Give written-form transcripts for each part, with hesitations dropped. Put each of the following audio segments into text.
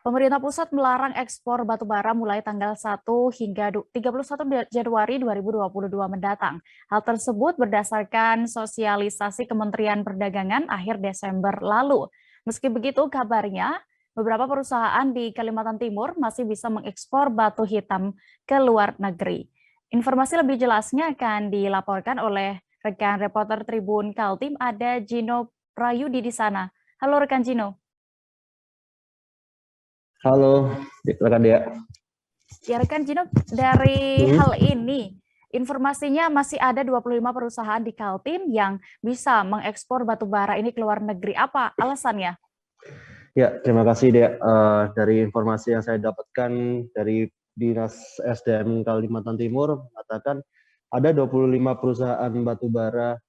Pemerintah pusat melarang ekspor batu bara mulai tanggal 1 hingga 31 Januari 2022 mendatang. Hal tersebut berdasarkan sosialisasi Kementerian Perdagangan akhir Desember lalu. Meski begitu, kabarnya beberapa perusahaan di Kalimantan Timur masih bisa mengekspor batu hitam ke luar negeri. Informasi lebih jelasnya akan dilaporkan oleh rekan reporter Tribun Kaltim, ada Gino Prayudi di sana. Halo rekan Gino. Halo, rekan dia. Ya rekan Gino, dari hal ini, informasinya masih ada 25 perusahaan di Kaltim yang bisa mengekspor batu bara ini ke luar negeri. Apa alasannya? Ya, terima kasih Dea. Dari informasi yang saya dapatkan dari Dinas SDM Kalimantan Timur mengatakan ada 25 perusahaan batu bara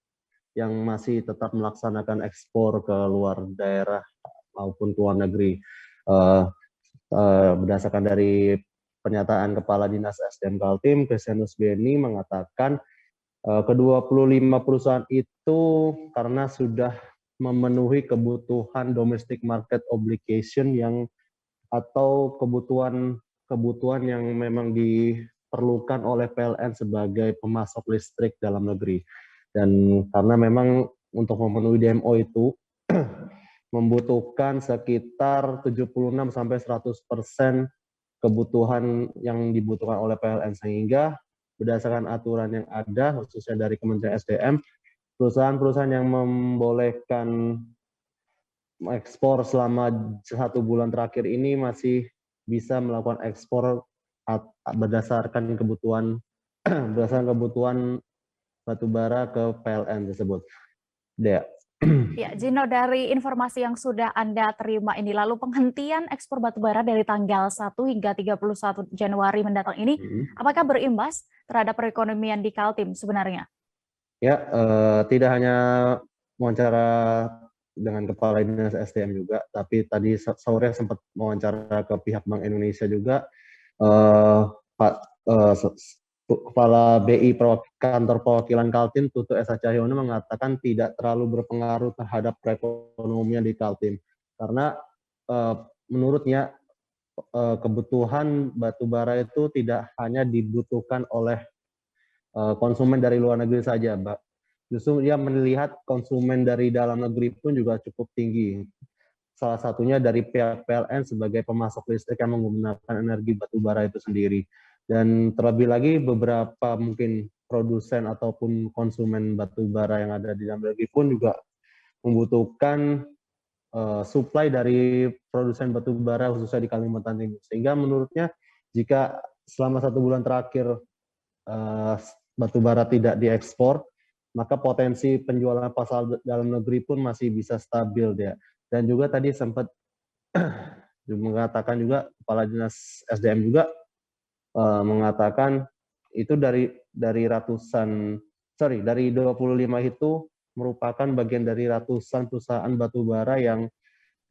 yang masih tetap melaksanakan ekspor ke luar daerah maupun ke luar negeri. Berdasarkan dari pernyataan Kepala Dinas SDM Kaltim, Kristianus Beni mengatakan ke-25 perusahaan itu karena sudah memenuhi kebutuhan domestic market obligation atau kebutuhan yang memang diperlukan oleh PLN sebagai pemasok listrik dalam negeri. Dan karena memang untuk memenuhi DMO itu membutuhkan sekitar 76 sampai 100% kebutuhan yang dibutuhkan oleh PLN, sehingga berdasarkan aturan yang ada khususnya dari Kementerian SDM, perusahaan-perusahaan yang membolehkan ekspor selama 1 bulan terakhir ini masih bisa melakukan ekspor berdasarkan kebutuhan batu bara ke PLN tersebut. Dea. Ya, Gino, dari informasi yang sudah Anda terima ini, lalu penghentian ekspor batu bara dari tanggal 1 hingga 31 Januari mendatang ini, apakah berimbas terhadap perekonomian di Kaltim sebenarnya? Ya, tidak hanya wawancara dengan Kepala Dinas SDM juga, tapi tadi sore sempat wawancara ke pihak Bank Indonesia juga. Kepala BI Kantor Perwakilan Kaltim, Tutu Esa Cahyono, mengatakan tidak terlalu berpengaruh terhadap perekonomian di Kaltim. Karena menurutnya kebutuhan batu bara itu tidak hanya dibutuhkan oleh konsumen dari luar negeri saja, Mbak. Justru dia melihat konsumen dari dalam negeri pun juga cukup tinggi. Salah satunya dari pihak PLN sebagai pemasok listrik yang menggunakan energi batu bara itu sendiri. Dan terlebih lagi beberapa mungkin produsen ataupun konsumen batu bara yang ada di dalam negeri pun juga membutuhkan supply dari produsen batu bara khususnya di Kalimantan Timur. Sehingga menurutnya jika selama 1 bulan terakhir batu bara tidak diekspor, maka potensi penjualan pasar dalam negeri pun masih bisa stabil dia. Dan juga tadi sempat mengatakan juga Kepala Dinas SDM juga mengatakan itu dari 25 itu merupakan bagian dari ratusan perusahaan batu bara yang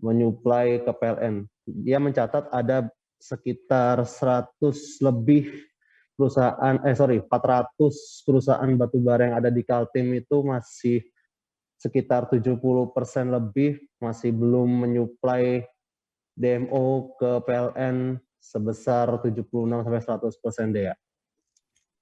menyuplai ke PLN. Dia mencatat ada sekitar 400 perusahaan batu bara yang ada di Kaltim itu masih sekitar 70% lebih masih belum menyuplai DMO ke PLN sebesar 76-100% Dea.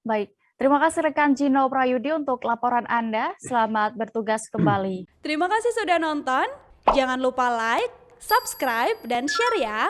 Baik, terima kasih rekan Gino Prayudi untuk laporan Anda. Selamat bertugas kembali. Terima kasih sudah nonton. Jangan lupa like, subscribe, dan share ya.